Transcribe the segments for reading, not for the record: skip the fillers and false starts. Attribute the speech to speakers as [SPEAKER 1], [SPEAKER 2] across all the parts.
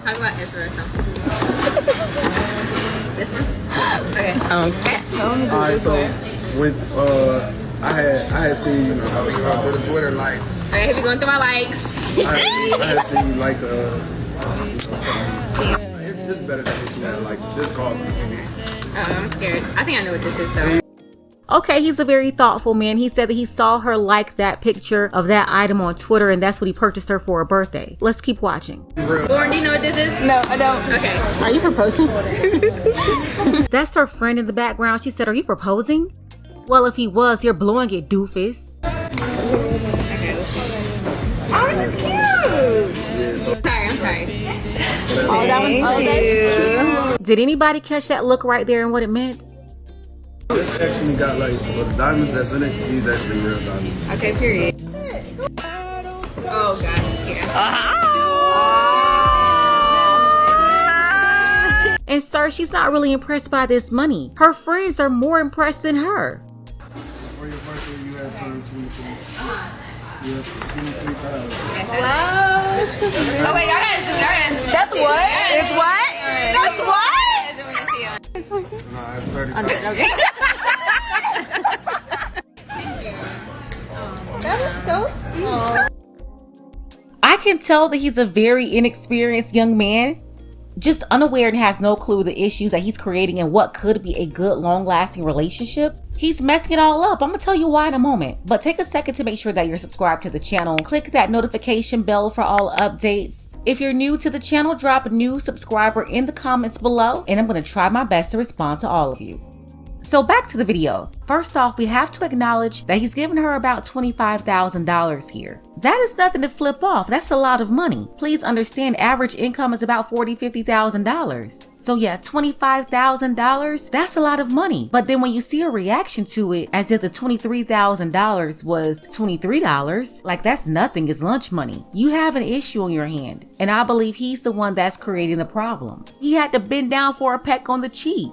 [SPEAKER 1] Talk about Ezra or something. This one? Okay.
[SPEAKER 2] Alright, so when I had seen you going through the Twitter likes.
[SPEAKER 1] Alright, here we going through my likes.
[SPEAKER 2] I had seen you like something. It's better than what you had like. Just call me.
[SPEAKER 1] I'm scared. I think I know what this is though.
[SPEAKER 3] Okay, he's a very thoughtful man. He said that he saw her like that picture of that item on Twitter and that's what he purchased her for her birthday. Let's keep watching.
[SPEAKER 1] Lauren, do you know what this is?
[SPEAKER 4] No, I don't.
[SPEAKER 1] Okay.
[SPEAKER 4] Are you proposing?
[SPEAKER 3] That's her friend in the background. She said, are you proposing? Well, if he was, you're blowing it, doofus.
[SPEAKER 1] Okay, let's see. Oh, this is cute.
[SPEAKER 2] Yeah, so
[SPEAKER 1] I'm sorry.
[SPEAKER 4] Oh, that one's
[SPEAKER 1] Thank you.
[SPEAKER 3] Did anybody catch that look right there and what it meant?
[SPEAKER 2] this actually got like, so the diamonds that's in it, these actually real diamonds.
[SPEAKER 1] Okay, period. Oh, God. Yeah.
[SPEAKER 3] And sir, she's not really impressed by this money. Her friends are more impressed than her.
[SPEAKER 2] So for your birthday, you have turned 23. You have 23,000.
[SPEAKER 1] Oh, wait, y'all gotta zoom.
[SPEAKER 4] That's what? It's what? That's what?
[SPEAKER 2] No, that's 30,000.
[SPEAKER 4] That is so sweet.
[SPEAKER 3] I can tell that he's a very inexperienced young man, just unaware and has no clue the issues that he's creating and what could be a good long-lasting relationship. He's messing it all up. I'm gonna tell you why in a moment, but take a second to make sure that you're subscribed to the channel. Click that notification bell for all updates. If you're new to the channel, drop a new subscriber in the comments below and I'm gonna try my best to respond to all of you. So back to the video. First off, we have to acknowledge that he's given her about $25,000 here. That is nothing to flip off. That's a lot of money. Please understand, average income is about $40,000, $50,000. So yeah, $25,000, that's a lot of money. But then when you see a reaction to it as if the $23,000 was $23, like that's nothing, it's lunch money. You have an issue on your hand. And I believe he's the one that's creating the problem. He had to bend down for a peck on the cheek.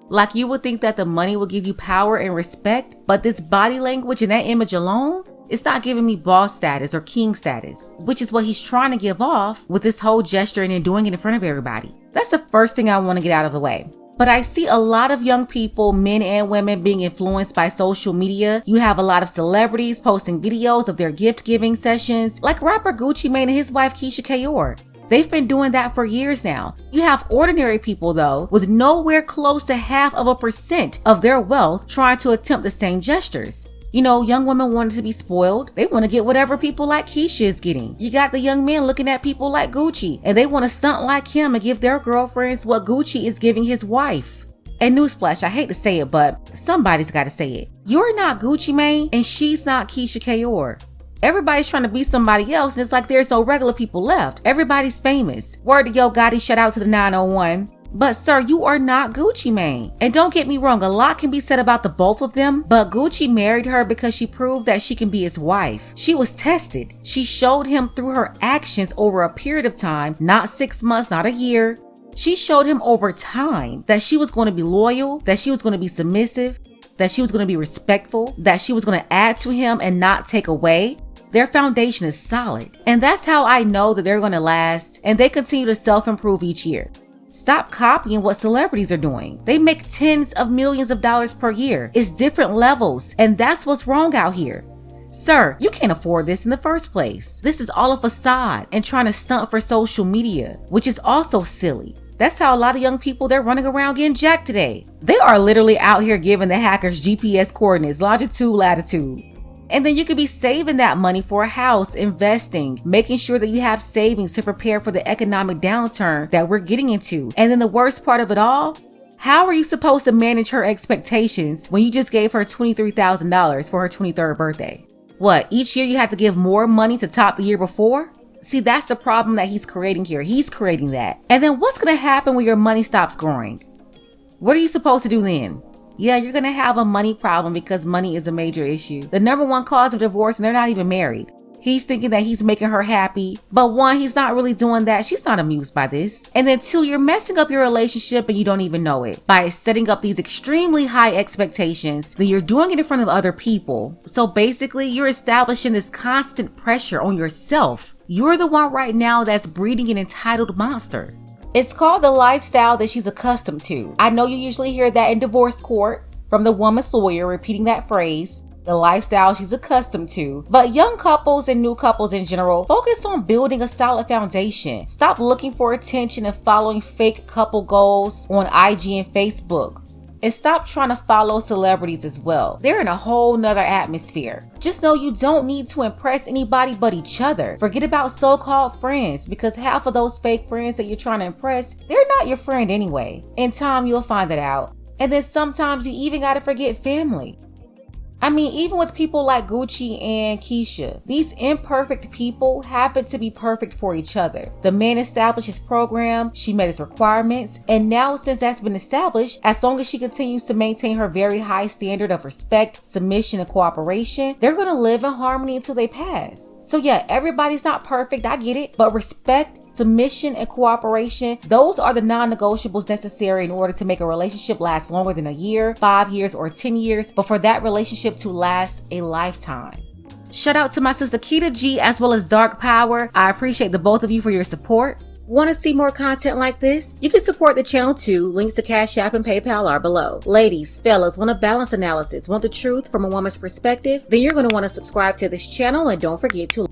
[SPEAKER 3] Like you would think that the money will give you power and respect, but this body language and that image alone, it's not giving me boss status or king status, which is what he's trying to give off with this whole gesture and then doing it in front of everybody. That's the first thing I want to get out of the way. But I see a lot of young people, men and women, being influenced by social media. You have a lot of celebrities posting videos of their gift giving sessions, like rapper Gucci Mane and his wife Keisha Kayor. They've been doing that for years now. You have ordinary people though, with nowhere close to 0.5% of their wealth trying to attempt the same gestures. You know, young women wanted to be spoiled. They want to get whatever people like Keisha is getting. You got the young men looking at people like Gucci, and they want to stunt like him and give their girlfriends what Gucci is giving his wife. And newsflash, I hate to say it, but somebody's got to say it. You're not Gucci Mane, and she's not Keisha Kayor. Everybody's trying to be somebody else, and it's like there's no regular people left. Everybody's famous. Word to Yo Gotti, shout out to the 901. But sir, you are not Gucci Mane. And don't get me wrong, a lot can be said about the both of them, but Gucci married her because she proved that she can be his wife. She was tested. She showed him through her actions over a period of time, not 6 months, not a year. She showed him over time that she was going to be loyal, that she was going to be submissive, that she was going to be respectful, that she was going to add to him and not take away. Their foundation is solid. And that's how I know that they're going to last and they continue to self-improve each year. Stop copying what celebrities are doing. They make tens of millions of dollars per year. It's different levels, and that's what's wrong out here. Sir, you can't afford this in the first place. This is all a facade and trying to stunt for social media, which is also silly. That's how a lot of young people, they're running around getting jacked today. They are literally out here giving the hackers GPS coordinates, longitude, latitude. And then you could be saving that money for a house, investing, making sure that you have savings to prepare for the economic downturn that we're getting into. And then the worst part of it all, how are you supposed to manage her expectations when you just gave her $23,000 for her 23rd birthday? What, each year you have to give more money to top the year before? See, that's the problem that he's creating here. He's creating that. And then what's going to happen when your money stops growing? What are you supposed to do then? Yeah, you're gonna have a money problem because money is a major issue. The #1 cause of divorce, and they're not even married. He's thinking that he's making her happy, but 1, he's not really doing that. She's not amused by this. And then 2, you're messing up your relationship and you don't even know it by setting up these extremely high expectations. Then you're doing it in front of other people. So basically, you're establishing this constant pressure on yourself You're the one right now that's breeding an entitled monster. It's called the lifestyle that she's accustomed to. I know you usually hear that in divorce court from the woman's lawyer repeating that phrase, the lifestyle she's accustomed to. But young couples and new couples in general, focus on building a solid foundation. Stop looking for attention and following fake couple goals on IG and Facebook. And stop trying to follow celebrities as well. They're in a whole nother atmosphere. Just know you don't need to impress anybody but each other. Forget about so-called friends, because half of those fake friends that you're trying to impress, they're not your friend anyway. In time, you'll find that out. And then sometimes you even gotta forget family. I mean, even with people like Gucci and Keisha, these imperfect people happen to be perfect for each other. The man established his program, she met his requirements, and now since that's been established, as long as she continues to maintain her very high standard of respect, submission, and cooperation, they're gonna live in harmony until they pass. So yeah, everybody's not perfect, I get it, but respect, submission, and cooperation, those are the non-negotiables necessary in order to make a relationship last longer than a year, 5 years, or 10 years, but for that relationship to last a lifetime. Shout out to my sister Keita G as well as Dark Power. I appreciate the both of you for your support. Want to see more content like this? You can support the channel too. Links to Cash App and PayPal are below. Ladies, fellas, want a balanced analysis, want the truth from a woman's perspective? Then you're going to want to subscribe to this channel and don't forget to